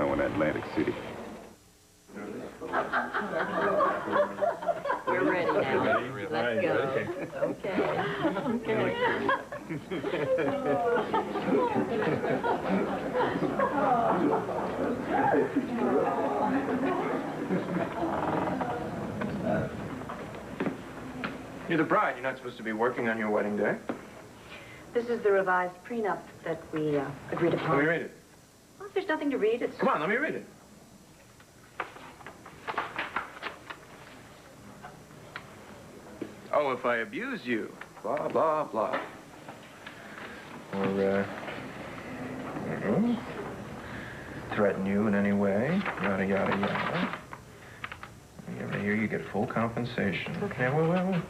know in Atlantic City. We're ready now. Let's go. Okay. You're the bride. You're not supposed to be working on your wedding day. This is the revised prenup that we agreed upon. Let me read it. Well, if there's nothing to read, it's... Come on, let me read it. Oh, if I abuse you, blah, blah, blah. Or, threaten you in any way, yada, yada, yada. Right here, you get full compensation. Okay. Yeah, well,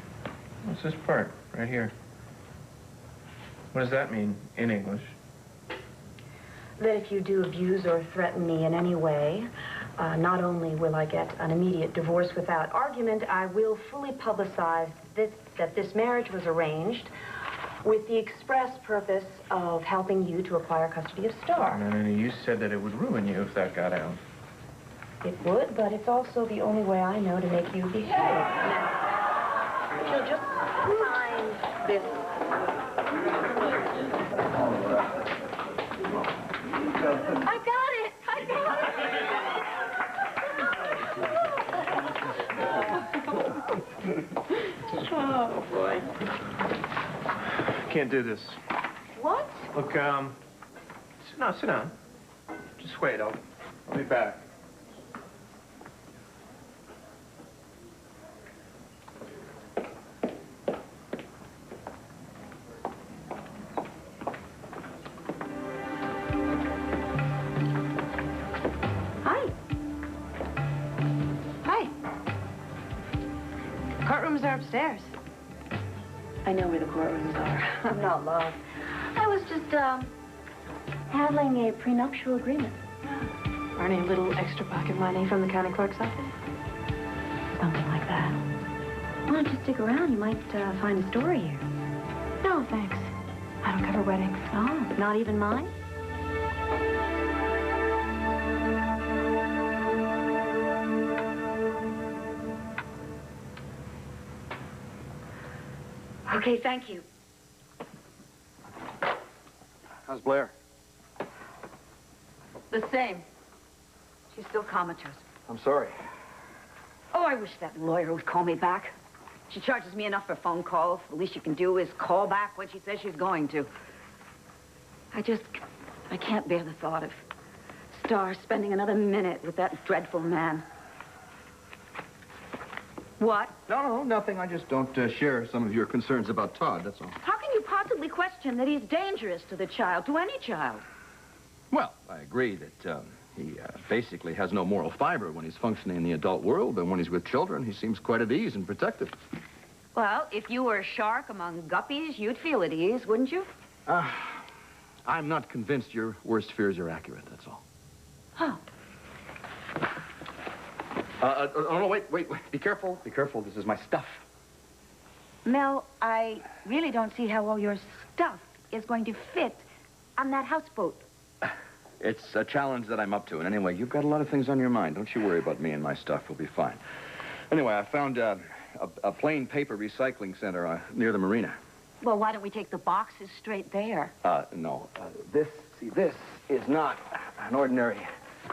what's this part right here? What does that mean in English? That if you do abuse or threaten me in any way, not only will I get an immediate divorce without argument, I will fully publicize that this marriage was arranged with the express purpose of helping you to acquire custody of Star. No, you said that it would ruin you if that got out. It would, but it's also the only way I know to make you behave. Now, if you'll just sign this. I got it! I got it! Oh, boy. Can't do this. What? Look, no, sit down. Just wait, I'll be back. Courtrooms are upstairs. I know where the courtrooms are. I'm not lost. I was just, handling a prenuptial agreement. Earning a little extra pocket money from the county clerk's office. Something like that. Why don't you stick around? You might, find a story here. No, thanks. I don't cover weddings. Oh, not even mine? Okay, thank you. How's Blair? The same. She's still comatose. I'm sorry. Oh, I wish that lawyer would call me back. She charges me enough for phone calls. The least you can do is call back when she says she's going to. I can't bear the thought of Star spending another minute with that dreadful man. What? No, nothing. I just don't share some of your concerns about Todd, that's all. How can you possibly question that he's dangerous to the child, to any child? Well, I agree that he basically has no moral fiber when he's functioning in the adult world, but when he's with children, he seems quite at ease and protective. Well, if you were a shark among guppies, you'd feel at ease, wouldn't you? I'm not convinced your worst fears are accurate, that's all. Huh. No, wait. Be careful. Be careful. This is my stuff. Mel, I really don't see how all your stuff is going to fit on that houseboat. It's a challenge that I'm up to. And anyway, you've got a lot of things on your mind. Don't you worry about me and my stuff. We'll be fine. Anyway, I found a plain paper recycling center near the marina. Well, why don't we take the boxes straight there? No. This is not an ordinary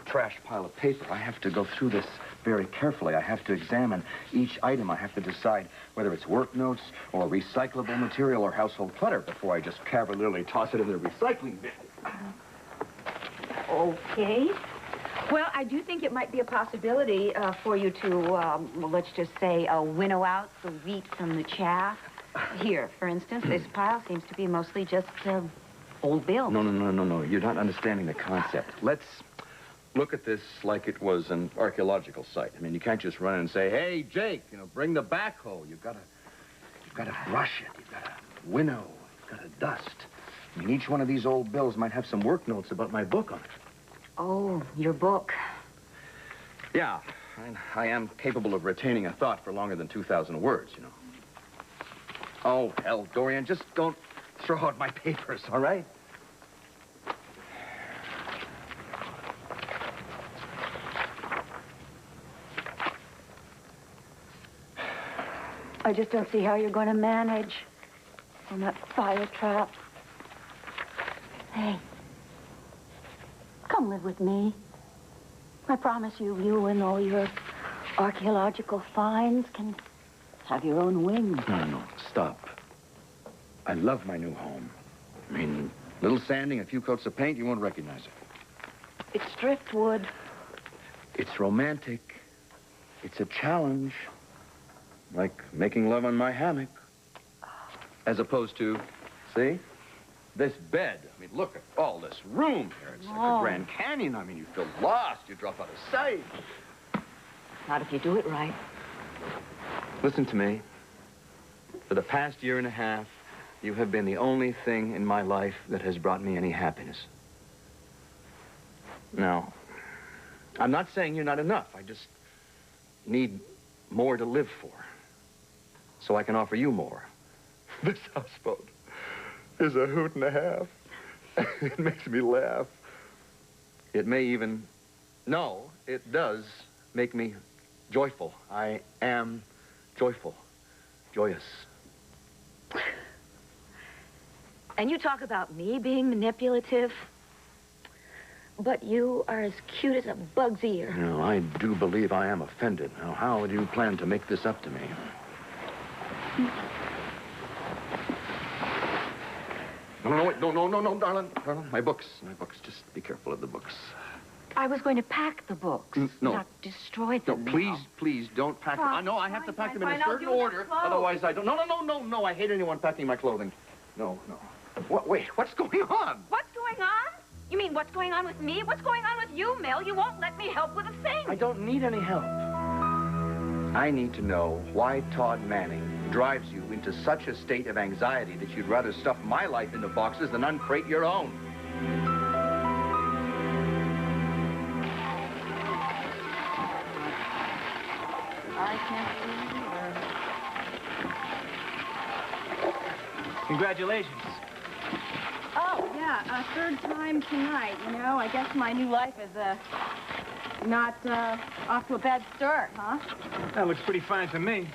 trash pile of paper. I have to go through this very carefully. I have to examine each item. I have to decide whether it's work notes or recyclable material or household clutter before I just cavalierly toss it in the recycling bin. Okay. Well, I do think it might be a possibility for you to, well, let's just say, winnow out the wheat from the chaff. Here, for instance, this pile seems to be mostly just old bills. No. You're not understanding the concept. Let's look at this like it was an archaeological site. I mean, you can't just run in and say, hey, Jake, bring the backhoe. You've got to brush it. You've got to winnow. You've got to dust. I mean, each one of these old bills might have some work notes about my book on it. Oh, your book. Yeah, I am capable of retaining a thought for longer than 2,000 words, Oh, hell, Dorian, just don't throw out my papers, all right? I just don't see how you're going to manage on that fire trap. Hey, come live with me. I promise you, you and all your archaeological finds can have your own wings. No, stop. I love my new home. I mean, little sanding, a few coats of paint, you won't recognize it. It's driftwood. It's romantic. It's a challenge. Like making love on my hammock. As opposed to, see? This bed. I mean, look at all this room here. It's like a Grand Canyon. I mean, you feel lost. You drop out of sight. Not if you do it right. Listen to me. For the past year and a half, you have been the only thing in my life that has brought me any happiness. Now, I'm not saying you're not enough. I just need more to live for. So I can offer you more. This houseboat is a hoot and a half. It makes me laugh. It may even... No, it does make me joyful. I am joyful. Joyous. And you talk about me being manipulative, but you are as cute as a bug's ear. No, I do believe I am offended. Now, how do you plan to make this up to me? No, wait, no, darling. Darling, my books. Just be careful of the books. I was going to pack the books, no. not destroy them. No, please don't pack them. I know I have to pack them in a certain order. Otherwise, I don't. No, I hate anyone packing my clothing. No. Wait, what's going on? What's going on? You mean what's going on with me? What's going on with you, Mel? You won't let me help with a thing. I don't need any help. I need to know why Todd Manning drives you into such a state of anxiety that you'd rather stuff my life into boxes than uncrate your own. I can't see Congratulations. Oh, yeah, third time tonight, you know. I guess my new life is, not, off to a bad start, huh? That looks pretty fine to me.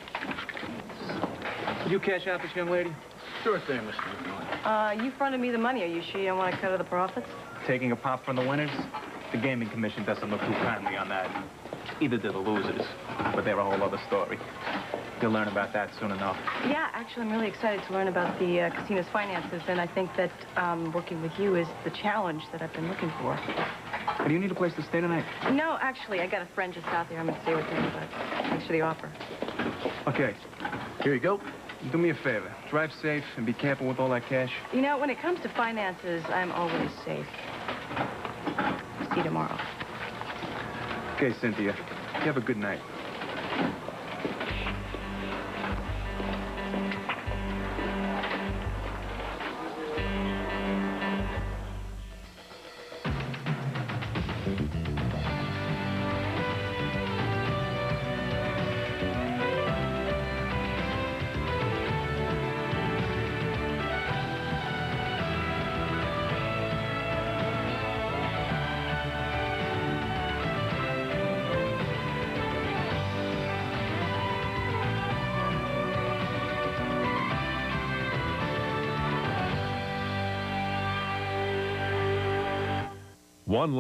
Would you cash out this young lady? Sure thing, Mr. You fronted me the money. Are you sure you don't want to cut of the profits? Taking a pop from the winners? The Gaming Commission doesn't look too kindly on that. Either do the losers, but they're a whole other story. You'll learn about that soon enough. Yeah, actually, I'm really excited to learn about the casino's finances, and I think that working with you is the challenge that I've been looking for. Hey, do you need a place to stay tonight? No, actually, I got a friend just out there. I'm going to stay with him, but thanks for the offer. Okay, here you go. Do me a favor. Drive safe and be careful with all that cash. You know, when it comes to finances, I'm always safe. See you tomorrow. Okay, Cynthia. You have a good night.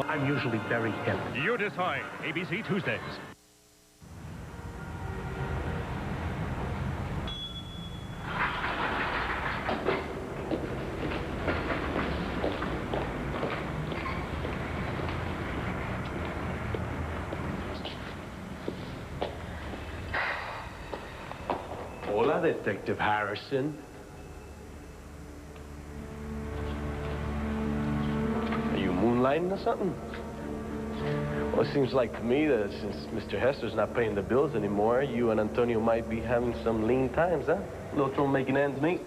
I'm usually very hip. You decide. ABC Tuesdays. Hola, Detective Harrison. Moonlighting or something? Well, it seems like to me that since Mr. Hester's not paying the bills anymore, you and Antonio might be having some lean times, huh? A little trouble making ends meet.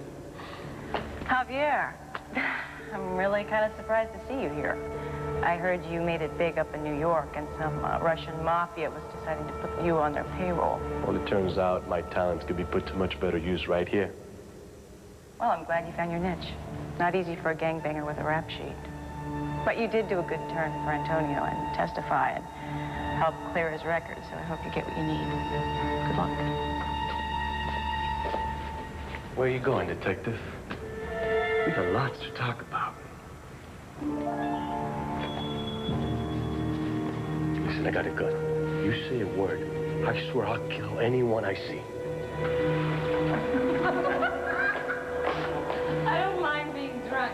Javier, I'm really kind of surprised to see you here. I heard you made it big up in New York, and some Russian mafia was deciding to put you on their payroll. Well, it turns out my talents could be put to much better use right here. Well, I'm glad you found your niche. Not easy for a gangbanger with a rap sheet. But you did do a good turn for Antonio and testify and help clear his record, so I hope you get what you need. Good luck. Where are you going, Detective? We got lots to talk about. Listen, I got a gun. You say a word, I swear I'll kill anyone I see. I don't mind being drunk.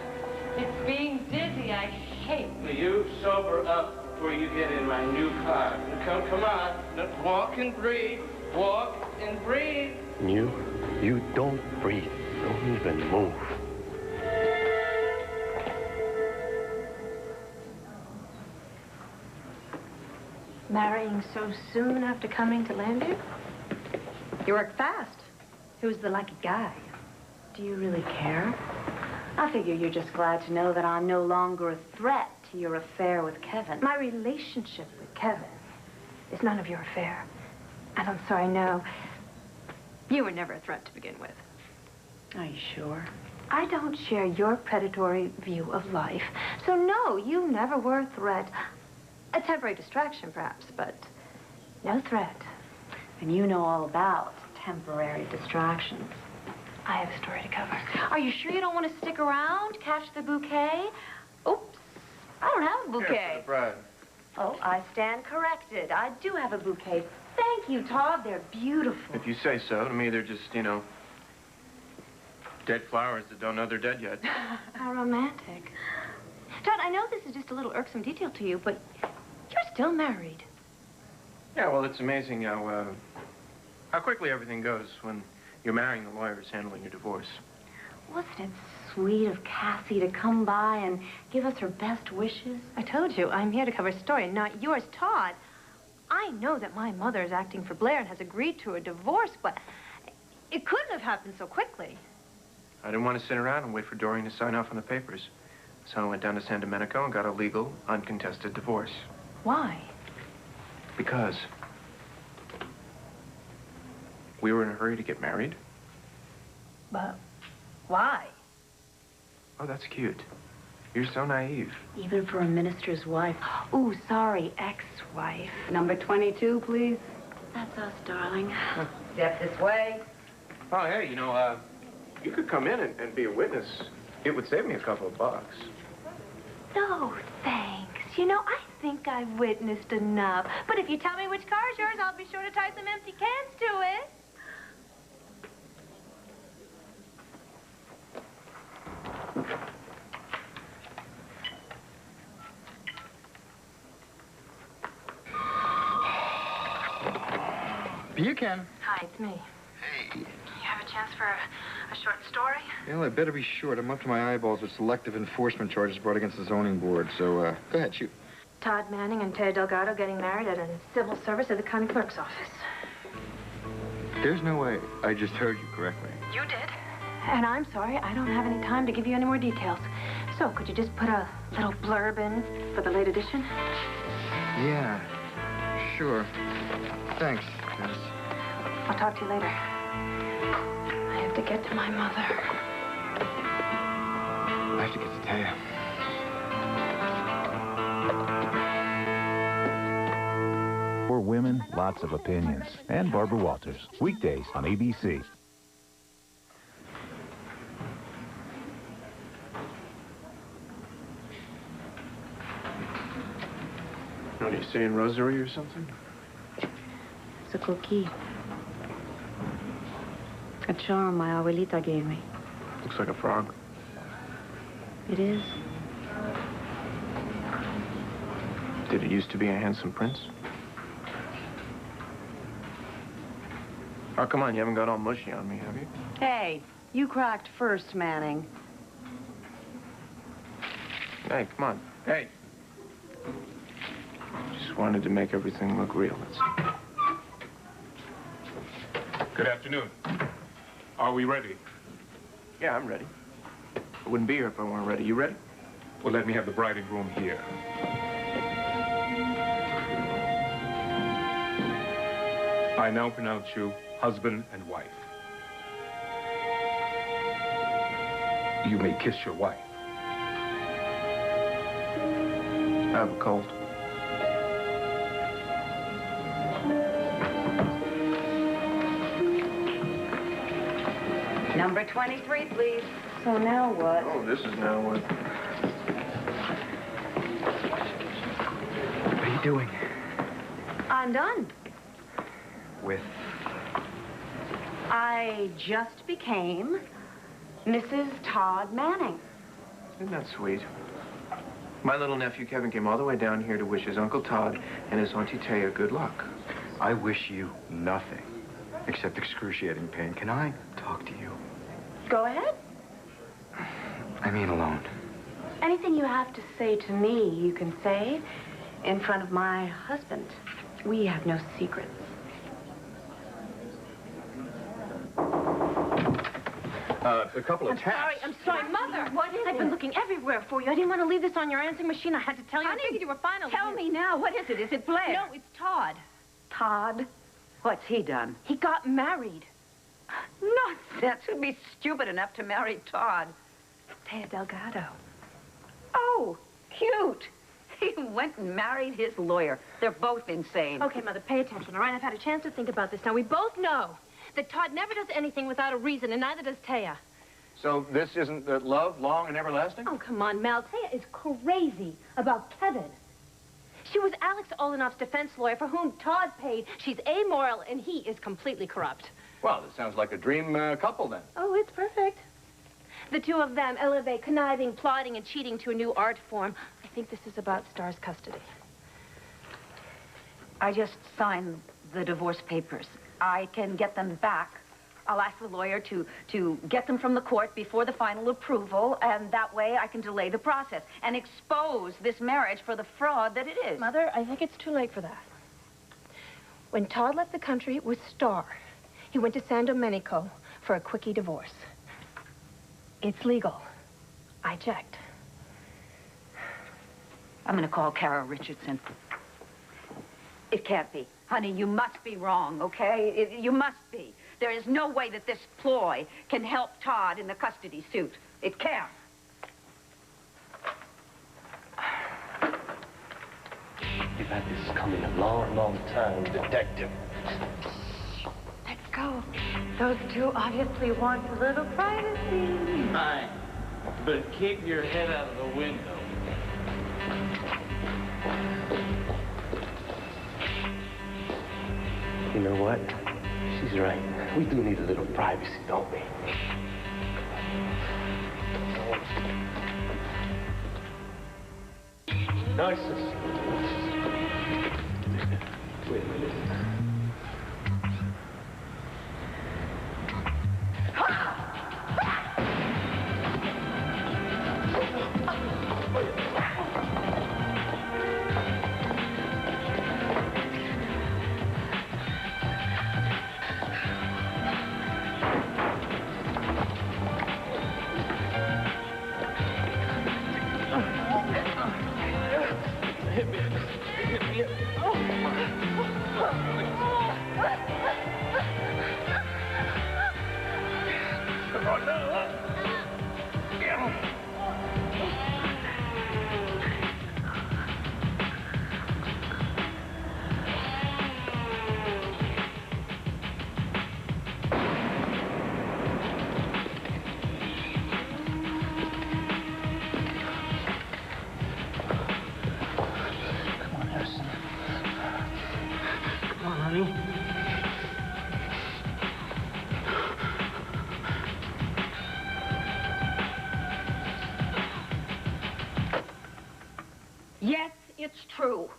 It's being dizzy I hate. You sober up before you get in my new car. Come on. Walk and breathe. Walk and breathe. You don't breathe. Don't even move. Marrying so soon after coming to Landview? You work fast. Who's the lucky guy? Do you really care? I figure you're just glad to know that I'm no longer a threat to your affair with Kevin. My relationship with Kevin is none of your affair. And I'm sorry, no. You were never a threat to begin with. Are you sure? I don't share your predatory view of life. So no, you never were a threat. A temporary distraction, perhaps, but no threat. And you know all about temporary distractions. I have a story to cover. Are you sure you don't want to stick around, catch the bouquet? Oops, I don't have a bouquet. Here for the bride. Oh, I stand corrected. I do have a bouquet. Thank you, Todd. They're beautiful. If you say so. To me, they're just, you know, dead flowers that don't know they're dead yet. How romantic. Todd, I know this is just a little irksome detail to you, but you're still married. Yeah, well, it's amazing how quickly everything goes when you're marrying the lawyers handling your divorce. Wasn't it sweet of Cassie to come by and give us her best wishes? I told you, I'm here to cover a story, not yours. Todd, I know that my mother is acting for Blair and has agreed to a divorce, but it couldn't have happened so quickly. I didn't want to sit around and wait for Doreen to sign off on the papers. So I went down to San Domenico and got a legal, uncontested divorce. Why? Because we were in a hurry to get married. But why? Oh, that's cute. You're so naive. Even for a minister's wife. Ooh, sorry, ex-wife. Number 22, please. That's us, darling. Step this way. Oh, hey, you know, you could come in and be a witness. It would save me a couple of bucks. No, thanks. You know, I think I've witnessed enough. But if you tell me which car's yours, I'll be sure to tie some empty cans to it. You can. Hi, it's me. Hey. You have a chance for a short story? Well, it better be short. I'm up to my eyeballs with selective enforcement charges brought against the zoning board. So, go ahead, shoot. Todd Manning and Ted Delgado getting married at a civil service at the county clerk's office. There's no way I just heard you correctly. You did. And I'm sorry, I don't have any time to give you any more details. So, could you just put a little blurb in for the late edition? Yeah, sure. Thanks, Dennis. I'll talk to you later. I have to get to my mother. I have to get to Taya. For women, lots of opinions. And Barbara Walters. Weekdays on ABC. What are you saying, rosary or something? It's a cookie. A charm my abuelita gave me. Looks like a frog. It is. Did it used to be a handsome prince? Oh, come on, you haven't got all mushy on me, have you? Hey, you cracked first, Manning. Hey, come on. Hey. Just wanted to make everything look real, that's all. Good afternoon. Are we ready? Yeah, I'm ready. I wouldn't be here if I weren't ready. You ready? Well, let me have the bride and groom here. I now pronounce you husband and wife. You may kiss your wife. I have a cold. Number 23, please. So now what? Oh, this is now what? What are you doing? I'm done. With? I just became Mrs. Todd Manning. Isn't that sweet? My little nephew Kevin came all the way down here to wish his Uncle Todd and his Auntie Taya good luck. I wish you nothing except excruciating pain. Can I talk to you? Go ahead. I mean alone. Anything you have to say to me, you can say in front of my husband. We have no secrets. A couple of taps. I'm sorry, Mother. What is it? I've been looking everywhere for you. I didn't want to leave this on your answering machine. I had to tell you. Honey, I figured you were fine. Tell me now. What is it? Is it Blair? No, it's Todd. Todd? What's he done? He got married. Nonsense. Who'd be stupid enough to marry Todd? Taya Delgado. Oh, cute. He went and married his lawyer. They're both insane. Okay, Mother, pay attention, all right? I've had a chance to think about this. Now, we both know that Todd never does anything without a reason, and neither does Taya. So this isn't love, long and everlasting? Oh, come on, Mel. Taya is crazy about Kevin. She was Alex Olenoff's defense lawyer for whom Todd paid. She's amoral, and he is completely corrupt. Well, this sounds like a dream couple, then. Oh, it's perfect. The two of them elevate conniving, plotting, and cheating to a new art form. I think this is about Star's custody. I just signed the divorce papers. I can get them back. I'll ask the lawyer to get them from the court before the final approval, and that way I can delay the process and expose this marriage for the fraud that it is. Mother, I think it's too late for that. When Todd left the country with Star, he went to San Domenico for a quickie divorce. It's legal. I checked. I'm going to call Kara Richardson. It can't be. Honey, you must be wrong, okay? You must be. There is no way that this ploy can help Todd in the custody suit. It can't. You've had this coming a long, long time, detective. Let's go. Those two obviously want a little privacy. Fine, but keep your head out of the window. You know what? She's right. We do need a little privacy, don't we? Narcissus. Wait a minute. Yes, it's true.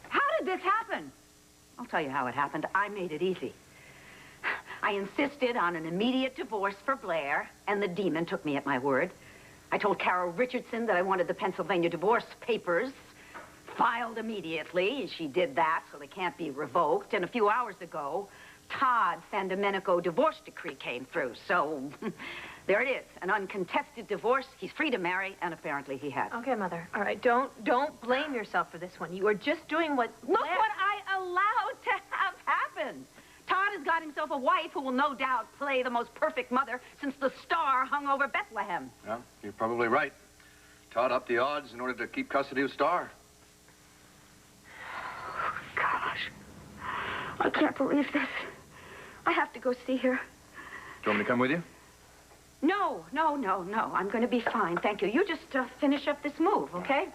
How did this happen? I'll tell you how it happened. I made it easy. I insisted on an immediate divorce for Blair, and the demon took me at my word. I told Carol Richardson that I wanted the Pennsylvania divorce papers filed immediately. She did that, so they can't be revoked. And a few hours ago, Todd's San Domenico divorce decree came through. So there it is, an uncontested divorce. He's free to marry, and apparently he has. Okay, Mother. All right, don't blame yourself for this one. You are just doing what... Look what I allowed to have happen. Todd has got himself a wife who will no doubt play the most perfect mother since the star hung over Bethlehem. Well, you're probably right. Todd upped the odds in order to keep custody of Star. Gosh, I can't believe this. I have to go see her. Do you want me to come with you? No. I'm going to be fine. Thank you. You just finish up this move, okay?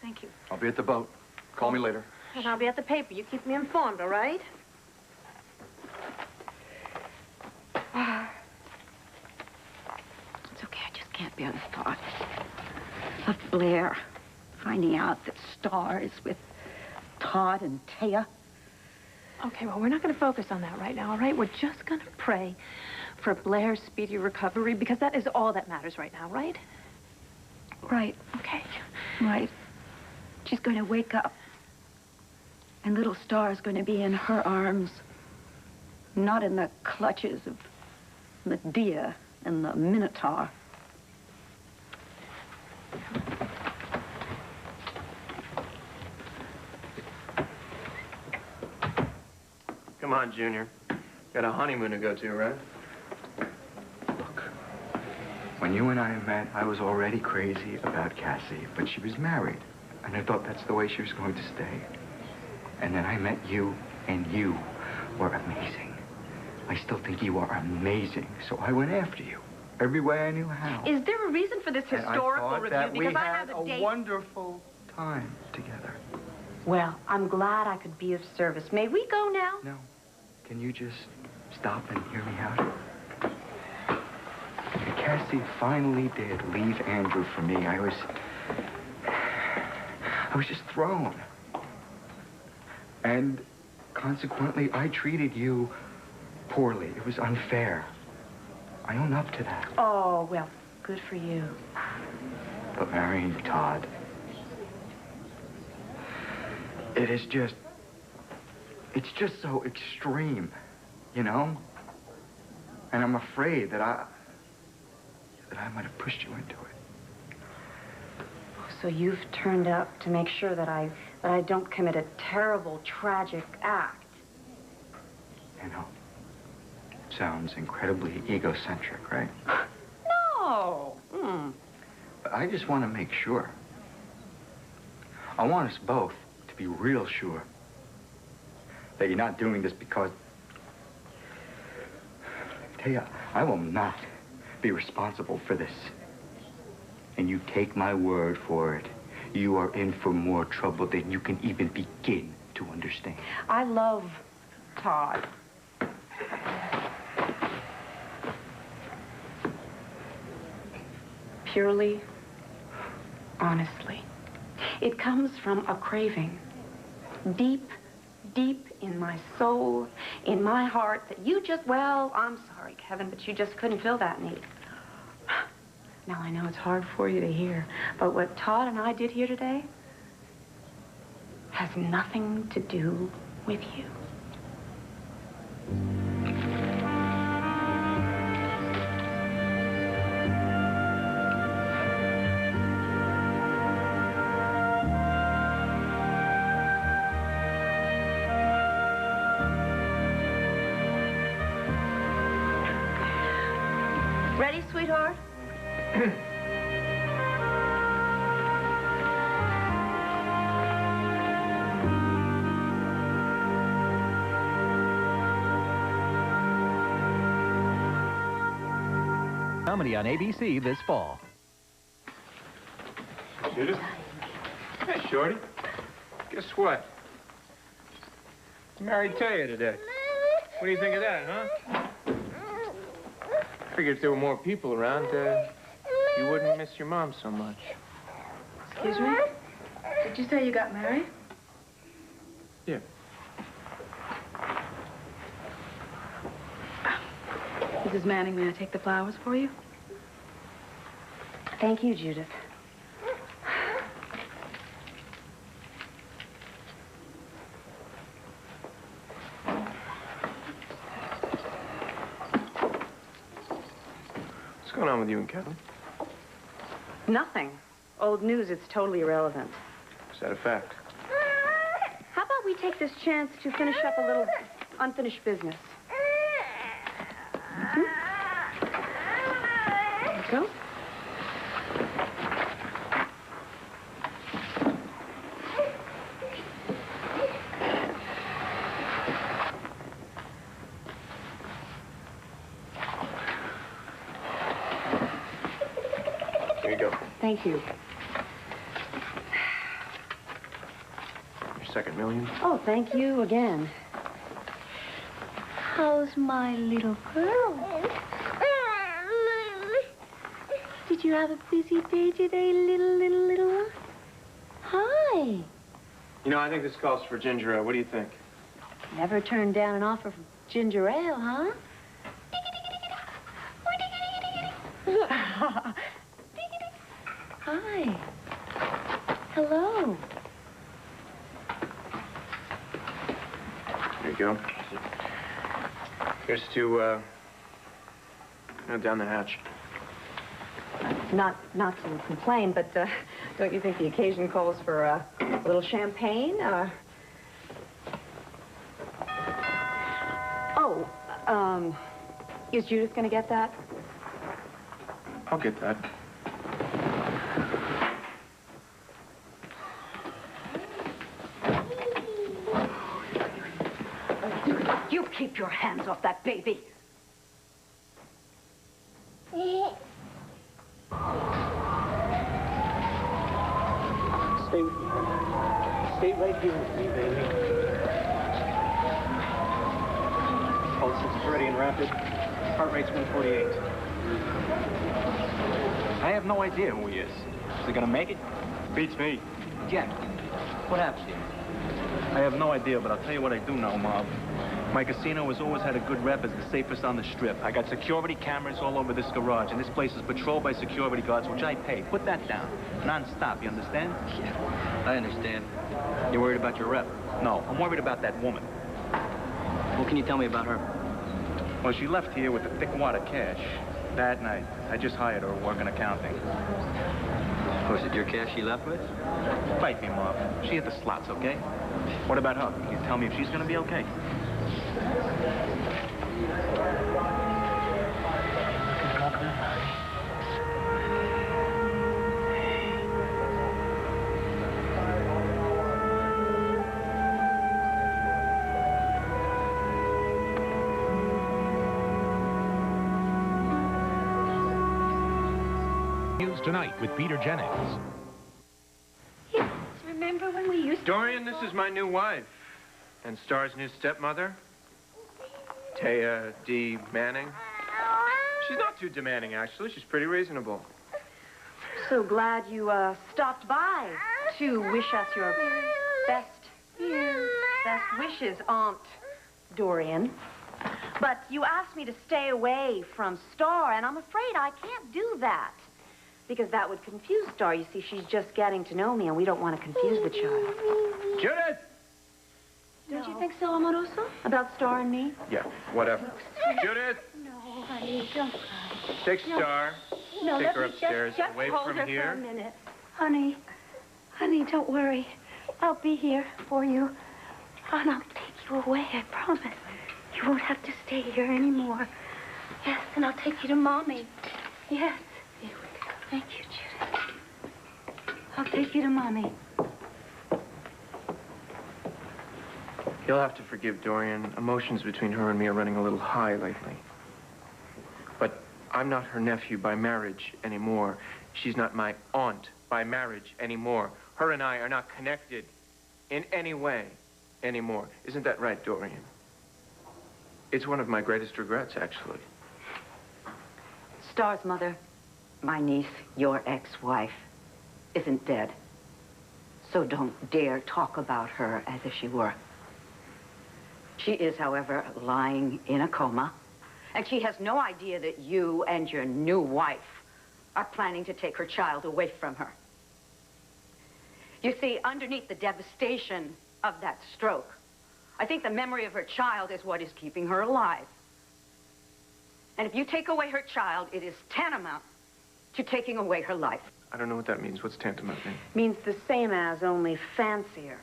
Thank you. I'll be at the boat. Call me later. And I'll be at the paper. You keep me informed, all right? It's okay. I just can't bear the thought of Blair finding out that Star is with Todd and Taya. Okay, well, we're not going to focus on that right now, all right? We're just going to pray for Blair's speedy recovery because that is all that matters right now, right? Right. Okay. Right. She's going to wake up. And little Star's going to be in her arms. Not in the clutches of Medea and the Minotaur. Come on, Junior. Got a honeymoon to go to, right? Look, when you and I met, I was already crazy about Cassie, but she was married, and I thought that's the way she was going to stay. And then I met you, and you were amazing. I still think you are amazing, so I went after you every way I knew how. Is there a reason for this And historical I thought review? that Because we I had have a date. wonderful time together. Well, I'm glad I could be of service. May we go now? No. Can you just stop and hear me out? And Cassie finally did leave Andrew for me. I was just thrown. And consequently, I treated you poorly. It was unfair. I own up to that. Oh, well, good for you. But marrying Todd, it's just so extreme, you know? And I'm afraid that I might have pushed you into it. So you've turned up to make sure that I don't commit a terrible, tragic act. You know, sounds incredibly egocentric, right? No. But I just want to make sure. I want us both to be real sure that you're not doing this because... Taya, I will not be responsible for this. And you take my word for it. You are in for more trouble than you can even begin to understand. I love Todd. Purely, honestly. It comes from a craving. Deep, deep in my soul, in my heart, that you just, well, I'm sorry, Kevin, but you just couldn't fill that need. Now, I know it's hard for you to hear, but what Todd and I did here today has nothing to do with you. Ready, sweetheart? Comedy on ABC this fall. Judith? Hey, Shorty. Guess what? Married Taya today. What do you think of that, huh? Figured if there were more people around, you wouldn't miss your mom so much. Excuse me? Did you say you got married? Yeah. Mrs. Manning, may I take the flowers for you? Thank you, Judith. What's going on with you and Kevin? Nothing. Old news, it's totally irrelevant. Is that a fact? How about we take this chance to finish up a little unfinished business? Let's go. Thank you. Your second million. Oh, thank you again. How's my little girl? Did you have a busy day today, little one? Hi. You know, I think this calls for ginger ale. What do you think? Never turned down an offer for ginger ale, huh? Hi. Hello. There you go. Here's to, down the hatch. Not to complain, but don't you think the occasion calls for a little champagne? Is Judith going to get that? I'll get that. You keep your hands off that baby. Stay right here with me, baby. Pulse is steady and rapid. Heart rate's 148. I have no idea who he is. Is he gonna make it? Beats me. Jack, what happened to you? I have no idea, but I'll tell you what I do know, Mom. My casino has always had a good rep as the safest on the strip. I got security cameras all over this garage, and this place is patrolled by security guards, which I pay. Put that down. Non-stop, you understand? Yeah, I understand. You're worried about your rep? No, I'm worried about that woman. What can you tell me about her? Well, she left here with a thick wad of cash. That night, I just hired her to work in accounting. Was it your cash she left with? Bite me, Mom. She hit the slots, okay? What about her? Can you tell me if she's gonna be okay? News Tonight with Peter Jennings. Yes, remember when we used to... Dorian, this is my new wife. And Star's new stepmother. Taya D. Manning. She's not too demanding, actually. She's pretty reasonable. So glad you stopped by to wish us your best wishes, Aunt Dorian. But you asked me to stay away from Star, and I'm afraid I can't do that. Because that would confuse Star. You see, she's just getting to know me, and we don't want to confuse the child. Judith! Don't you think so, Amoroso? About Star and me? Yeah, whatever. Judith! No, honey, don't cry. Take Star. No, Take her let me upstairs, just away hold from her here. for a minute. Honey, don't worry. I'll be here for you. And I'll take you away, I promise. You won't have to stay here anymore. Yes, and I'll take you to Mommy. Yes. Here we go. Thank you, Judith. I'll take you to Mommy. You'll have to forgive Dorian. Emotions between her and me are running a little high lately. But I'm not her nephew by marriage anymore. She's not my aunt by marriage anymore. Her and I are not connected in any way anymore. Isn't that right, Dorian? It's one of my greatest regrets, actually. Star's mother, my niece, your ex-wife, isn't dead. So don't dare talk about her as if she were. She is, however, lying in a coma, and she has no idea that you and your new wife are planning to take her child away from her. You see, underneath the devastation of that stroke, I think the memory of her child is what is keeping her alive. And if you take away her child, it is tantamount to taking away her life. I don't know what that means. What's tantamount mean? Means the same as, only fancier.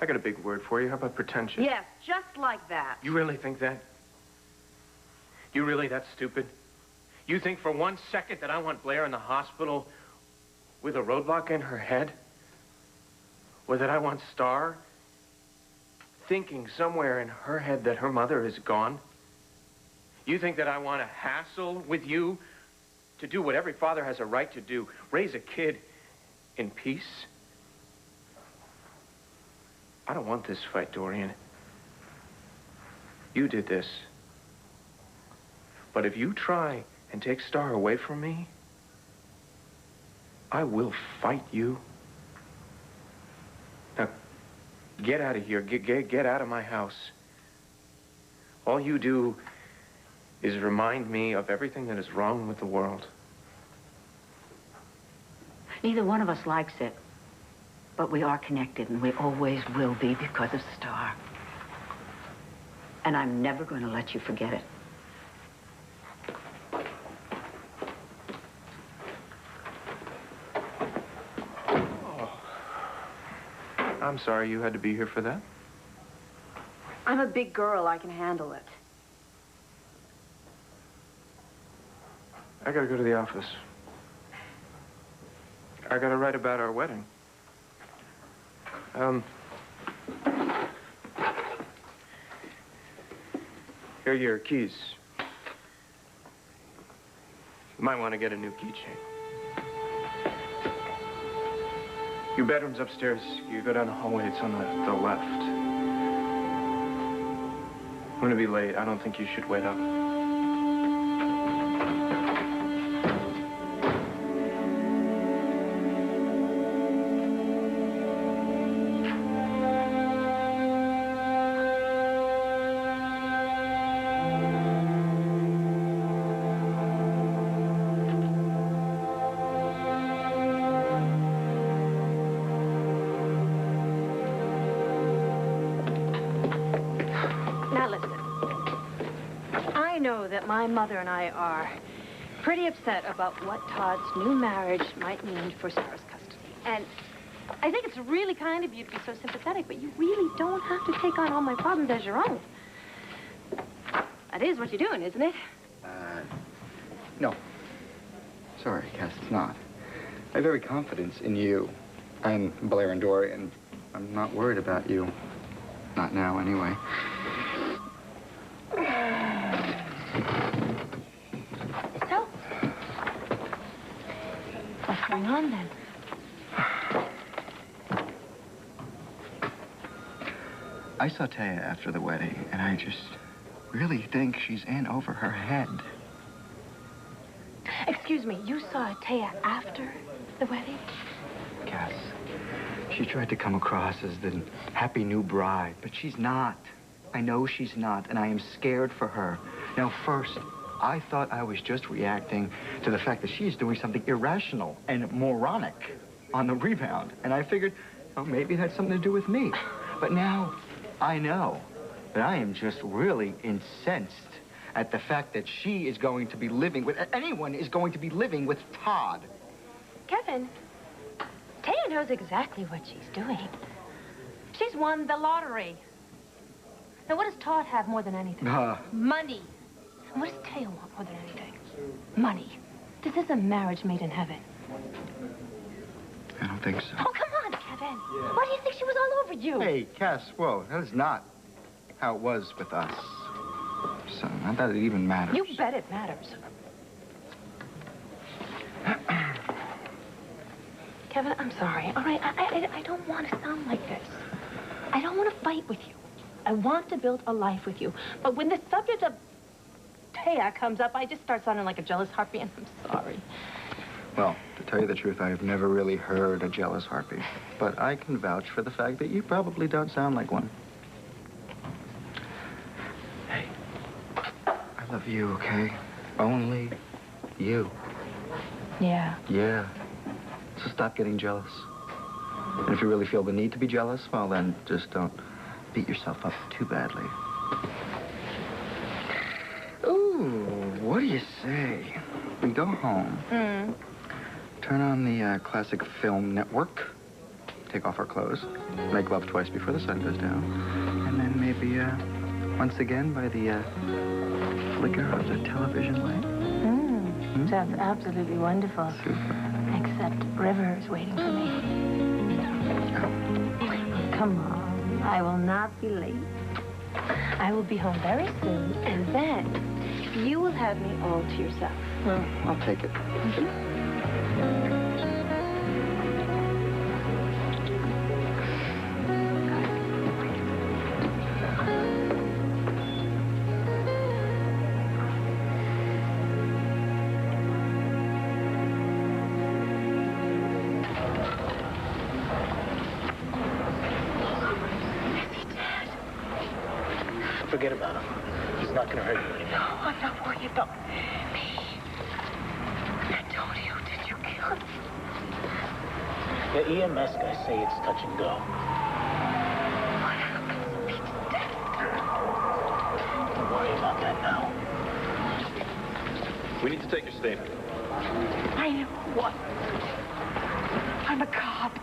I got a big word for you. How about pretentious? Yes, just like that. You really think that? You really that stupid? You think for 1 second that I want Blair in the hospital with a roadblock in her head? Or that I want Star thinking somewhere in her head that her mother is gone? You think that I want to hassle with you to do what every father has a right to do, raise a kid in peace. I don't want this fight, Dorian. You did this. But if you try and take Star away from me, I will fight you. Now, get out of here. Get out of my house. All you do is remind me of everything that is wrong with the world. Neither one of us likes it. But we are connected, and we always will be because of Star. And I'm never going to let you forget it. Oh. I'm sorry you had to be here for that. I'm a big girl. I can handle it. I gotta go to the office. I gotta write about our wedding. Here are your keys. You might want to get a new keychain. Your bedroom's upstairs. You go down the hallway. It's on the left. I'm gonna be late. I don't think you should wait up. My mother and I are pretty upset about what Todd's new marriage might mean for Sarah's custody. And I think it's really kind of you to be so sympathetic, but you really don't have to take on all my problems as your own. That is what you're doing, isn't it? No. Sorry, Cass, it's not. I have every confidence in you and Blair and Dory, and I'm not worried about you. Not now, anyway. So, what's going on then? I saw Taya after the wedding, and I just really think she's in over her head. Excuse me, you saw Taya after the wedding? Cass, she tried to come across as the happy new bride, but she's not. I know she's not, and I am scared for her. Now, first, I thought I was just reacting to the fact that she's doing something irrational and moronic on the rebound. And I figured, oh, maybe it had something to do with me. But now, I know that I am just really incensed at the fact that she is going to be living with, anyone is going to be living with Todd. Kevin, Taya knows exactly what she's doing. She's won the lottery. Now, what does Todd have more than anything? Money. And what does Taya want more than anything? Money. This is a marriage made in heaven. I don't think so. Oh, come on, Kevin. Why do you think she was all over you? Hey, Cass, whoa, that is not how it was with us. So, not that it even matters. You bet it matters. Kevin, I'm sorry. All right, I don't want to sound like this. I don't want to fight with you. I want to build a life with you. But when the subject of Taya comes up, I just start sounding like a jealous harpy, and I'm sorry. Well, to tell you the truth, I have never really heard a jealous harpy. But I can vouch for the fact that you probably don't sound like one. Hey, I love you, okay? Only you. Yeah. Yeah. So stop getting jealous. And if you really feel the need to be jealous, well, then just don't beat yourself up too badly. Ooh, what do you say? We go home. Turn on the classic film network. Take off our clothes. Make love twice before the sun goes down. And then maybe, once again by the flicker of the television light. Sounds absolutely wonderful. Super. Except River's waiting for me. Come on. I will not be late. I will be home very soon, and then you will have me all to yourself. Well, I'll take it. Forget about him. He's not going to hurt you anymore. No, I'm not worried about me. Antonio, did you kill him? The EMS guys say it's touch and go. What happens if he's dead? Don't worry about that now. We need to take your statement. I know what. I'm a cop.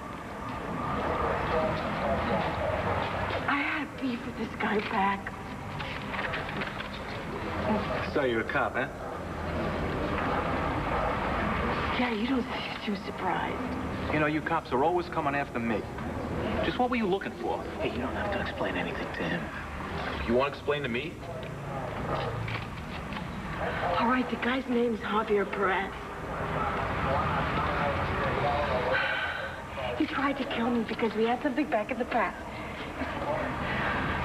I had beef with this guy back. So you're a cop, huh? Yeah, you don't seem too surprised. You know, you cops are always coming after me. Just what were you looking for? Hey, you don't have to explain anything to him. You want to explain to me? All right, the guy's name's Javier Perez. He tried to kill me because we had something back in the past.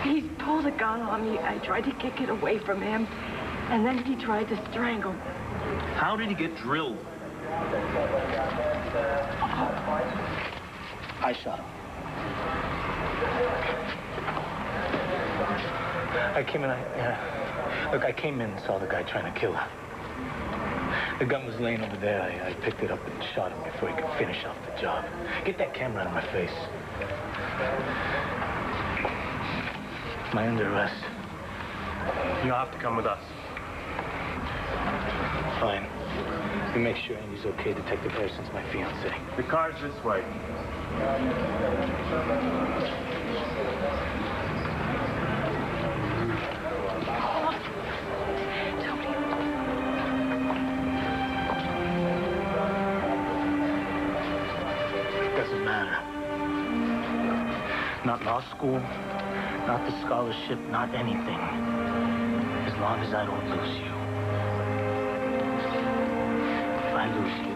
He pulled a gun on me. I tried to kick it away from him, and then he tried to strangle me. How did he get drilled? I shot him. I came in, look, I came in and saw the guy trying to kill her. The gun was laying over there. I picked it up and shot him before he could finish off the job. Get that camera out of my face. Am I under arrest? You'll have to come with us. Fine. You make sure Amy's okay. Detective Harrison's my fiancée. The car's this way. Doesn't matter. Not law school, not the scholarship, not anything. As long as I don't lose you. If I lose you,